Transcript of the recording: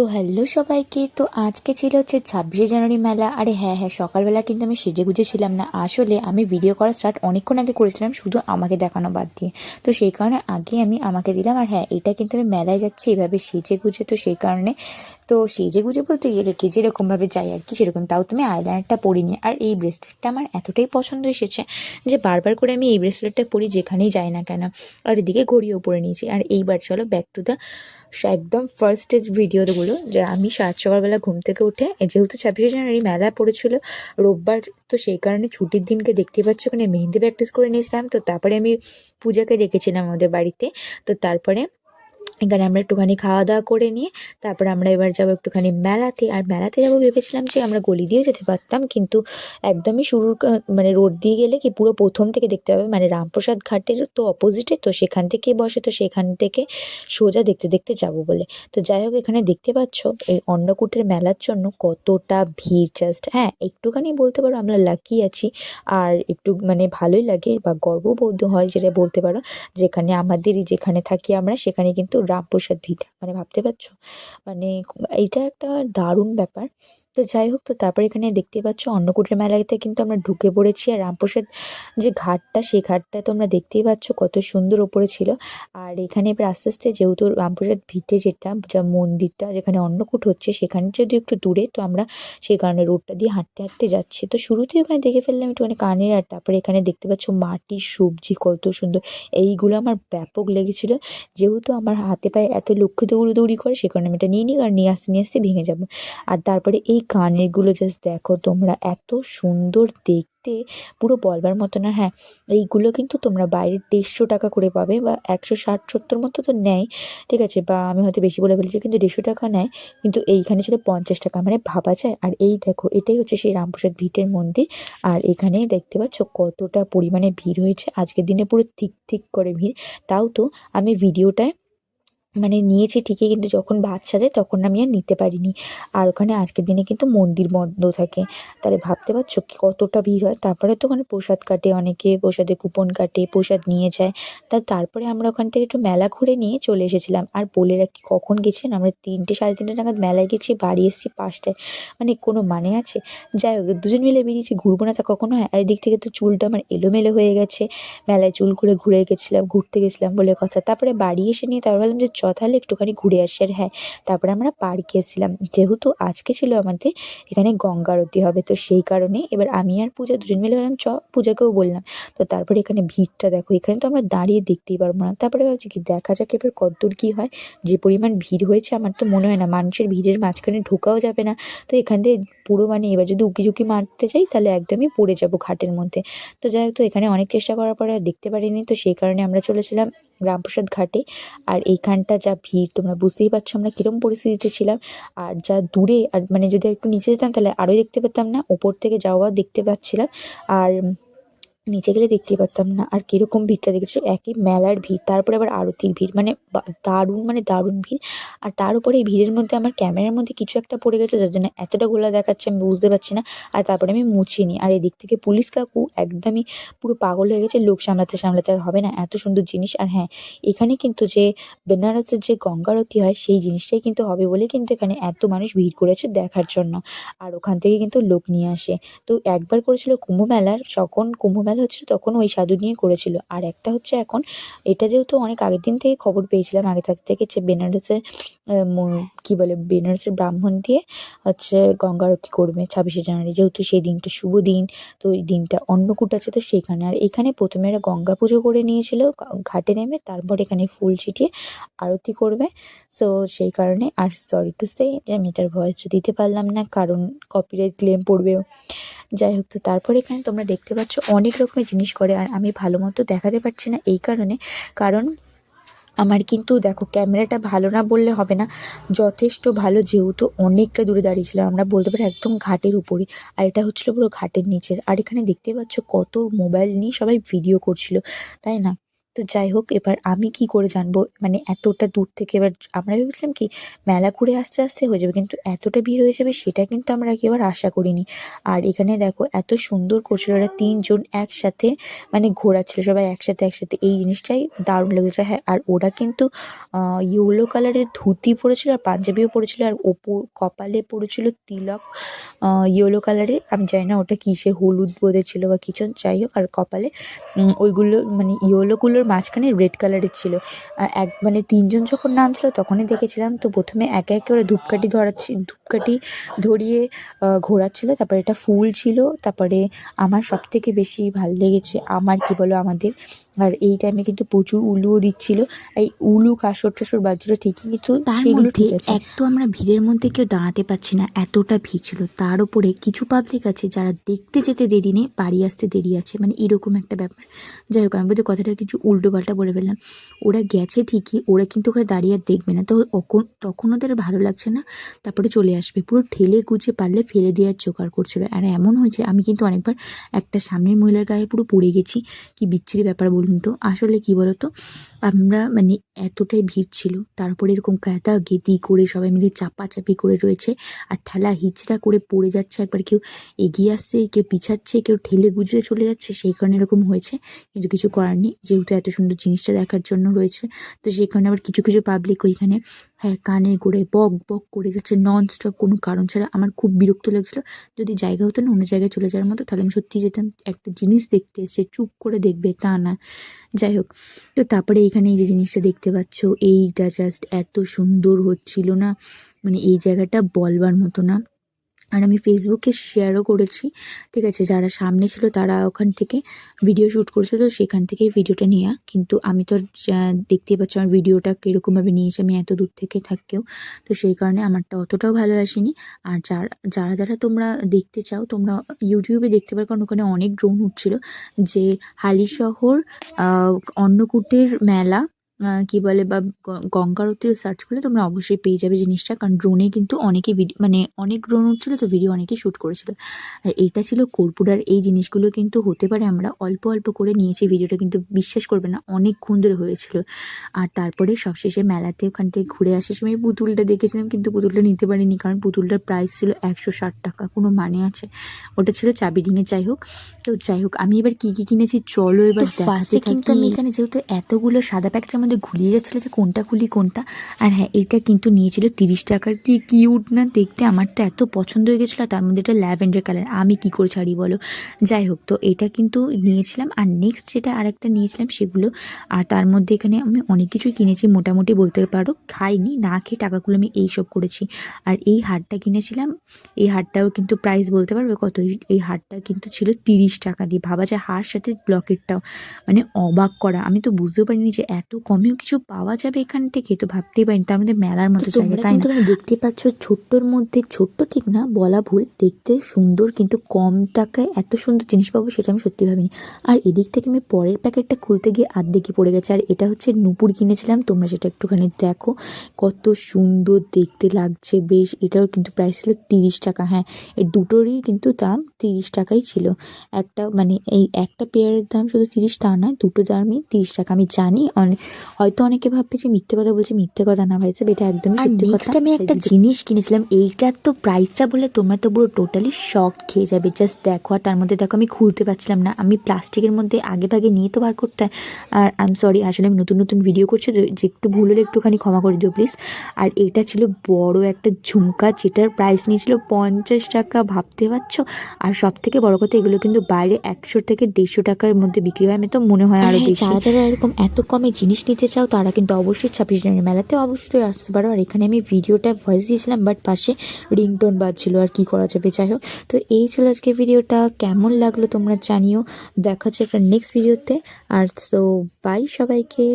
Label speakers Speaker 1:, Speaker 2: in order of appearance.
Speaker 1: তো হ্যালো সবাইকে। তো আজকে ছিল হচ্ছে 26শে জানুয়ারি মেলা। আরে হ্যাঁ হ্যাঁ, সকালবেলা কিন্তু আমি সেজে গুজে ছিলাম না, আসলে আমি ভিডিও করা স্টার্ট অনেকক্ষণ আগে করেছিলাম, শুধু আমাকে দেখানো বাদ দিয়ে। তো সেই কারণে আগে আমি আমাকে দিলাম। আর হ্যাঁ, এটা কিন্তু আমি মেলায় যাচ্ছি এভাবে সেজে গুজে, তো সেই কারণে তো সেজে গুজে বলতে গেলে কি যেরকমভাবে যাই আর কি সেরকম। তাও তুমি আইলাইনারটা পরিনি। আর এই ব্রেসলেটটা আমার এতটাই পছন্দ এসেছে যে বারবার করে আমি এই ব্রেসলেটটা পরি যেখানেই যাই না কেন। আর এদিকে ঘড়িও পরে নিয়েছি। আর এইবার চলো ব্যাক টু দ্য একদম ফার্স্ট স্টেজ ভিডিওগুলো। যে আমি সকালবেলা ঘুম থেকে উঠে, যেহেতু 26শে জানুয়ারি মেলা পড়েছিল রোববার, তো সেই কারণে ছুটির দিনকে দেখতে পাচ্ছ ওখানে মেহেন্দি প্র্যাকটিস করে নিয়েছিলাম। তো তারপরে আমি পূজাকে ডেকেছিলাম আমাদের বাড়িতে। তো তারপরে এখানে আমরা একটুখানি খাওয়া দাওয়া করে নিয়ে তারপর আমরা এবার যাবো একটুখানি মেলাতে। আর মেলাতে যাবো ভেবেছিলাম যে আমরা গলি দিয়েও যেতে পারতাম, কিন্তু একদমই শুরুর মানে রোড দিয়ে গেলে কি পুরো প্রথম থেকে দেখতে পাবে, মানে রামপ্রসাদ ঘাটের তো অপোজিটে, তো সেখান থেকে বসে, তো সেখান থেকে সোজা দেখতে দেখতে যাব বলে। তো যাই হোক, এখানে দেখতে পাচ্ছ এই অন্নকূটের মেলার জন্য কতটা ভিড়। জাস্ট হ্যাঁ, একটুখানি বলতে পারো আমরা লাকি আছি। আর একটু মানে ভালোই লাগে বা গর্ববোধ হয় যেটা বলতে পারো, যেখানে আমাদেরই যেখানে থাকি আমরা সেখানে কিন্তু রামপ্রসাদ ভিটা, মানে ভাবতে পারছো, মানে এইটা একটা দারুণ ব্যাপার। তো যাই হোক, তো তারপর এখানে দেখতে পাচ্ছ অন্নকূটের মেলাতে কিন্তু আমরা ঢুকে পড়েছি। আর রামপ্রসাদ যে ঘাটটা, সেই ঘাটটা তোমরা দেখতেই পাচ্ছ কত সুন্দর ওপরে ছিল। আর এখানে এবার আস্তে আস্তে যেহেতু রামপ্রসাদ ভিটে যেটা যা মন্দিরটা যেখানে অন্নকূট হচ্ছে, সেখানে যদি একটু দূরে, তো আমরা সেই কারণে রোডটা দিয়ে হাঁটতে হাঁটতে যাচ্ছি। তো শুরুতেই ওখানে দেখে ফেললাম একটু মানে কানের। আর তারপরে এখানে দেখতে পাচ্ছ মাটির সবজি কত সুন্দর, এইগুলো আমার ব্যাপক লেগেছিল। যেহেতু আমার হাতে পায়ে এত লক্ষ্য দৌড়ি করে, সে কারণে আমি এটা নিয়ে নিই, আর নিয়ে আসতে ভেঙে যাবো। আর তারপরে এই কানেরগুলো জাস্ট দেখো তোমরা, এত সুন্দর দেখতে, পুরো বলবার মতো না। হ্যাঁ, এইগুলো কিন্তু তোমরা বাইরে 150 টাকা করে পাবে, বা 160-170 মতো তো নেয়, ঠিক আছে, বা আমি হয়তো বেশি বলে ফেলেছি, কিন্তু 150 টাকা নেয়। কিন্তু এইখানে ছিল 50 টাকা, মানে ভাবা যায়। আর এই দেখো, এটাই হচ্ছে সেই রামপ্রসাদ ভিটের মন্দির। আর এখানে দেখতে পাচ্ছ কতটা পরিমাণে ভিড় হয়েছে আজকের দিনে, পুরো ঠিক ঠিক করে ভিড়। তাও তো আমি ভিডিওটায় মানে নিয়েছি ঠিকই, কিন্তু যখন ভাত সাজাই তখন আমি আর নিতে পারিনি। আর ওখানে আজকের দিনে কিন্তু মন্দির বন্ধ থাকে, তাহলে ভাবতে পারছো কি কতটা ভিড় হয়। তারপরে তো ওখানে প্রসাদ কাটে অনেকে, প্রসাদে কুপন কাটে, প্রসাদ নিয়ে যায়। তারপরে আমরা ওখান থেকে একটু মেলা ঘুরে নিয়ে চলে এসেছিলাম। আর বলে রাখি, কখন গেছিলাম আমরা, 3টে 3:30 নাগাদ মেলায় গেছি, বাড়ি এসেছি 5টায়। মানে কোনো মানে আছে? যাই হোক, দুজন মিলে বেরিয়েছি, ঘুরবো না তা কখনো হয়। আর এদিক থেকে তো চুলটা আমার এলোমেলো হয়ে গেছে, মেলায় চুল ঘুরতে গেছিলাম বলে কথা। তারপরে বাড়ি এসে নিয়ে তারপর ভাবলাম যে তাহলে একটুখানি ঘুরে আসি। আর হ্যাঁ, তারপরে আমরা পার্কে এসেছিলাম, যেহেতু আজকে ছিল আমাদের এখানে গঙ্গা আরতি হবে, তো সেই কারণে এবার আমি আর পূজা দুজন মিলে বললাম পূজাকেও বললাম। তো তারপরে এখানে ভিড়টা দেখো, এখানে তো আমরা দাঁড়িয়ে দেখতেই পারবো না। তারপরে ভাবছি কি দেখা যাক এবার কতদূর কী হয়। যে পরিমাণ ভিড় হয়েছে, আমার তো মনে হয় না মানুষের ভিড়ের মাঝখানে ঢোকাও যাবে না। তো এখান থেকে পুরো মানে এবার যদি উঁকি মারতে যাই তাহলে একদমই পড়ে যাবো ঘাটের মধ্যে। তো যাই হোক, তো এখানে অনেক চেষ্টা করার পরে আর দেখতে পারিনি, তো সেই কারণে আমরা চলেছিলাম রামপ্রসাদ ঘাটে। আর এইখানটা যা ভিড় তোমরা বুঝতেই পারছো আমরা কীরকম পরিস্থিতিতে ছিলাম। আর যা দূরে, আর মানে যদি একটু নিচে যেতাম তাহলে আরোই দেখতে পেতাম না, ওপর থেকে যাওয়া দেখতে পাচ্ছিলাম। আর নিচে গেলে দেখতেই পারতাম না। আর কিরকম ভিড়টা দেখেছো, একই মেলার ভিড়, তারপরে আবার আরতির ভিড়, মানে দারুণ, মানে দারুণ ভিড়। আর তার উপরে এই ভিড়ের মধ্যে আমার ক্যামেরার মধ্যে কিছু একটা পড়ে গেছে, যার জন্য এতটা গোলা দেখাচ্ছে আমি বুঝতে পারছি না। আর তারপরে আমি মুছিয়ে নিই। আর এদিক থেকে পুলিশ কাকু একদমই পুরো পাগল হয়ে গেছে, লোক সামলাতে সামলাতে আর হবে না, এত সুন্দর জিনিস। আর হ্যাঁ, এখানে কিন্তু যে বেনারসের যে গঙ্গা আরতি হয় সেই জিনিসটাই কিন্তু হবে বলে কিন্তু এখানে এত মানুষ ভিড় করেছে দেখার জন্য। আর ওখান থেকে কিন্তু লোক নিয়ে আসে। তো একবার করেছিল কুম্ভ মেলার, যখন কুম্ভ মেলা হচ্ছিল তখন ওই সাধু নিয়ে করেছিল। আর একটা হচ্ছে এখন, এটা যেহেতু অনেক আগের দিন থেকে খবর পেয়েছিলাম, আগে থাকতে থেকে, যে বেনারসের কী বলে, বেনারসের ব্রাহ্মণ দিয়ে হচ্ছে গঙ্গা আরতি করবে 26শে জানুয়ারি, যেহেতু সেই দিনটা শুভ দিন। তো ওই দিনটা অন্নকূট আছে, তো সেখানে আর এখানে প্রথমে এরা গঙ্গা পুজো করে নিয়েছিল ঘাটে নেমে, তারপর এখানে ফুল ছিটিয়ে আরতি করবে। সো সেই কারণে, আর সরি টু সে যে আমি এটার ভয়েসটা দিতে পারলাম না, কারণ কপিরাইট ক্লেম পড়বেও। যাই হোক, তো তারপরে এখানে তোমরা দেখতে পাচ্ছ অনেক রকমের জিনিস করে, আর আমি ভালো মতো দেখাতে পারছি না এই কারণে, কারণ আমার কিন্তু দেখো ক্যামেরাটা ভালো না বললে হবে না, যথেষ্ট ভালো, যেহেতু অনেকটা দূরে দাঁড়িয়েছিলাম আমরা বলতে পারি একদম ঘাটের উপরই। আর এটা হচ্ছিলো পুরো ঘাটের নিচের। আর এখানে দেখতে পাচ্ছ কত মোবাইল নিয়ে সবাই ভিডিও করছিল, তাই না? তো যাই হোক, এবার আমি কি করে জানবো মানে এতটা দূর থেকে, এবার আমরা ভেবেছিলাম কি মেলা ঘুরে আসতে আসতে হয়ে যাবে, কিন্তু এতটা ভিড় হয়ে যাবে সেটা কিন্তু আমরা একেবারে আশা করিনি। আর এখানে দেখো এত সুন্দর করছিল, ওরা তিনজন একসাথে মানে ঘোরাচ্ছিল, সবাই একসাথে একসাথে, এই জিনিসটাই দারুণ লেগেছে। হ্যাঁ, আর ওরা কিন্তু ইয়েলো কালারের ধুতি পরেছিল আর পাঞ্জাবিও পরেছিল, আর ওপর কপালে পড়েছিল তিলক ইয়েলো কালারের, আমি জানি না ওটা কিসের, হলুদ বোধে ছিল বা কিছু, যাই হোক। আর কপালে ওইগুলো মানে ইয়েলোগুলোর মাঝখানে রেড কালারের ছিল। এক মানে তিনজন যখন নামছিল তখনই দেখেছিলাম। তো প্রথমে একে একে ওরা ধূপকাঠি ধরিয়ে ঘোরাচ্ছিল, তারপরে এটা ফুল ছিল, তারপরে আমার সব থেকে বেশি ভাল লেগেছে আমার কি বলো আমাদের, আর এই টাইমে কিন্তু প্রচুর উলুও দিচ্ছিল, এই উলু কাসর টাসর বাজছিল ঠিকই, কিন্তু
Speaker 2: তার
Speaker 1: সেগুলো
Speaker 2: মধ্যে
Speaker 1: ঠিক আছে।
Speaker 2: এক তো আমরা ভিড়ের মধ্যে কেউ দাঁড়াতে পারছি না, এতটা ভিড় ছিল। তার উপরে কিছু পাবলিক আছে যারা দেখতে যেতে দেরি নেই, বাড়ি আসতে দেরি আছে, মানে এরকম একটা ব্যাপার। যাই হোক, আমি বোধহয় কথাটা কিছু উল্টো পাল্টা বলে ফেললাম। ওরা গেছে ঠিকই, ওরা কিন্তু ওখানে দাঁড়িয়ে আর দেখবে না, তো তখন ওদের ভালো লাগছে না, তারপরে চলে আসবে। পুরো ঠেলে গুছে পারলে ফেলে দেওয়ার জোগাড় করছিল। আর এমন হয়েছে আমি কিন্তু অনেকবার একটা সামনের মহিলার গায়ে পুরো পড়ে গেছি। কি বিচ্ছিরি ব্যাপার বলুন তো। আসলে কি বলতো, আমরা মানে এতটাই ভিড় ছিল, তারপরে এরকম কায়দা গেদি করে সবাই মিলে চাপাচাপি করে রয়েছে, আর ঠেলা হিচড়া করে পড়ে যাচ্ছে, একবার কেউ এগিয়ে আসছে, কেউ পিছাচ্ছে, কেউ ঠেলে গুজরে চলে যাচ্ছে, সেই কারণে এরকম হয়েছে। কিন্তু কিছু করার নেই, যেহেতু এত সুন্দর জিনিসটা দেখার জন্য রয়েছে, তো সেই কারণে আবার কিছু কিছু পাবলিক ওইখানে হ্যাঁ কানের গোড়ায় বক বক করে যাচ্ছে নন স্টপ, কোনো কারণ ছাড়া। আমার খুব বিরক্ত লাগছিল। যদি জায়গা হতো না অন্য জায়গায় চলে যাওয়ার মতো, তাহলে আমি সত্যি যেতাম। একটা জিনিস দেখতে এসে চুপ করে দেখবে তা না। যাই হোক, তো তারপরে এখানে এই যে জিনিসটা দেখতে পাচ্ছ, এইটা জাস্ট এত সুন্দর হচ্ছিল না, মানে এই জায়গাটা বলবার মতো না। আর আমি ফেসবুকে শেয়ারও করেছি, ঠিক আছে, যারা সামনে ছিল তারা ওখান থেকে ভিডিও শ্যুট করেছিল, তো সেখান থেকেই ভিডিওটা নেওয়া। কিন্তু আমি তো আর দেখতেই পাচ্ছি আমার ভিডিওটা কীরকমভাবে নিয়েছি আমি এত দূর থেকে থাকতেও, তো সেই কারণে আমারটা অতটাও ভালো আসেনি। আর যারা যারা তোমরা দেখতে চাও তোমরা ইউটিউবে দেখতে পারো, কারণ ওখানে অনেক ড্রোন উঠছিল, যে হালিশহর অন্নকূটের মেলা কি বলে বা গঙ্গারতি সার্চ করলে তোমরা অবশ্যই পেয়ে যাবে জিনিসটা, কারণ ড্রোনে কিন্তু অনেকে মানে অনেক ড্রোন উঠছিল, তো ভিডিও অনেকেই শ্যুট করেছিল। আর এটা ছিল কর্পূর, আর এই জিনিসগুলো কিন্তু হতে পারে আমরা অল্প অল্প করে নিয়েছি, ভিডিওটা কিন্তু বিশ্বাস করবে না অনেকক্ষণ ধরে হয়েছিল। আর তারপরে সবশেষে মেলাতে ওখান থেকে ঘুরে আসার সময় পুতুলটা দেখেছিলাম, কিন্তু পুতুলটা নিতে পারিনি, কারণ পুতুলটার প্রাইস ছিল 160 টাকা, কোনো মানে আছে, ওটা ছিল চাবি রিংয়ে। যাই হোক, তো যাই হোক আমি এবার কি কি কিনেছি চলো এবার দেখাতে
Speaker 1: ফার্স্টে কিন্তু
Speaker 2: থাকি।
Speaker 1: আমি এখানে যেহেতু এতগুলো সাদা প্যাকেটের মধ্যে ঘুরিয়ে যাচ্ছিলো যে কোনটা খুলি কোনটা, আর হ্যাঁ এটা কিন্তু নিয়েছিল 30 টাকার। কি কিউট না দেখতে, আমার তো এত পছন্দ হয়ে গেছিলো, তার মধ্যে এটা ল্যাভেন্ডার কালার, আমি কি করে ছাড়ি বলো। যাই হোক, তো এটা কিন্তু নিয়েছিলাম। আর নেক্সট যেটা আরেকটা নিয়েছিলাম সেগুলো, আর তার মধ্যে এখানে আমি অনেক কিছুই কিনেছি মোটামুটি বলতে পারো, খাইনি না খেয়ে টাকাগুলো আমি এইসব করেছি। আর এই হারটা কিনেছিলাম, এই হারটাও কিন্তু প্রাইস বলতে পারবে কত, এই হারটা কিন্তু ছিল 30 টাকা দিয়ে। ভাবা যায় হার সাথে ব্লকেটটাও, মানে অবাক করা, আমি তো বুঝতেও পারিনি যে এত কমেও কিছু পাওয়া যাবে এখান থেকে, তো ভাবতেই পারিনি, তার মধ্যে মেলার মতো জায়গা, তাই না।
Speaker 2: তুমি দেখতে পাচ্ছ ছোট্টর মধ্যে, ছোট্ট ঠিক না বলা ভুল, দেখতে সুন্দর, কিন্তু কম টাকায় এত সুন্দর জিনিস পাবো সেটা আমি সত্যি ভাবিনি। আর এদিক থেকে আমি পরের প্যাকেটটা খুলতে গিয়ে আর্ধেকই পড়ে গেছে। আর এটা হচ্ছে নূপুর কিনেছিলাম, তোমরা সেটা একটুখানি দেখো কত সুন্দর দেখতে লাগছে বেশ। এটাও কিন্তু প্রাইস ছিল 30 টাকা। হ্যাঁ, এই দুটোরই কিন্তু দাম 30 টাকাই ছিল। একটা মানে এই একটা পেয়ারের দাম শুধু 30 তা না, দুটো দামই 30 টাকা। আমি জানি হয়তো অনেকে ভাববে যে মিথ্যে কথা বলছে, মিথ্যে কথা না ভাইছে, এটা একদমই সত্যি কথা।
Speaker 1: নেক্সট আমি একটা জিনিস কিনেছিলাম, এইটার তো প্রাইসটা বলে তোমরা তো পুরো টোটালি শক খেয়ে যাবে, জাস্ট দেখো। আর তার মধ্যে দেখো আমি খুলতে পারছিলাম না, আমি প্লাস্টিকের মধ্যে আগে ভাগে নিয়ে তো বার করতে হয়। আর আই এম সরি, আসলে আমি নতুন নতুন ভিডিও করছি তো, যে একটু ভুল হলে একটুখানি ক্ষমা করে দিও প্লিজ। আর এটা ছিল বড় একটা ঝুমকা, যেটার প্রাইস নিয়েছিল 50 টাকা, ভাবতে পারছো। আর সব থেকে বড় কথা, এগুলো কিন্তু বাইরে 100 থেকে 150 টাকার মধ্যে বিক্রি হয়, আমি তো মনে হয় আরও বেশি।
Speaker 2: যারা যারা এরকম এত কমে জিনিস নিতে চাও তারা কিন্তু অবশ্যই 26 জানুয়ারি মেলাতে অবশ্যই আসতে পারো। আর এখানে আমি ভিডিওটা ভয়েস দিয়েছিলাম, বাট পাশে রিংটোন বাজছিল, আর কি করা যাবে। যাই হোক, তো এই ছিল আজকে ভিডিওটা, কেমন লাগলো তোমরা জানিও। দেখা হচ্ছে একটা নেক্সট ভিডিওতে। আর সো বাই সবাইকে।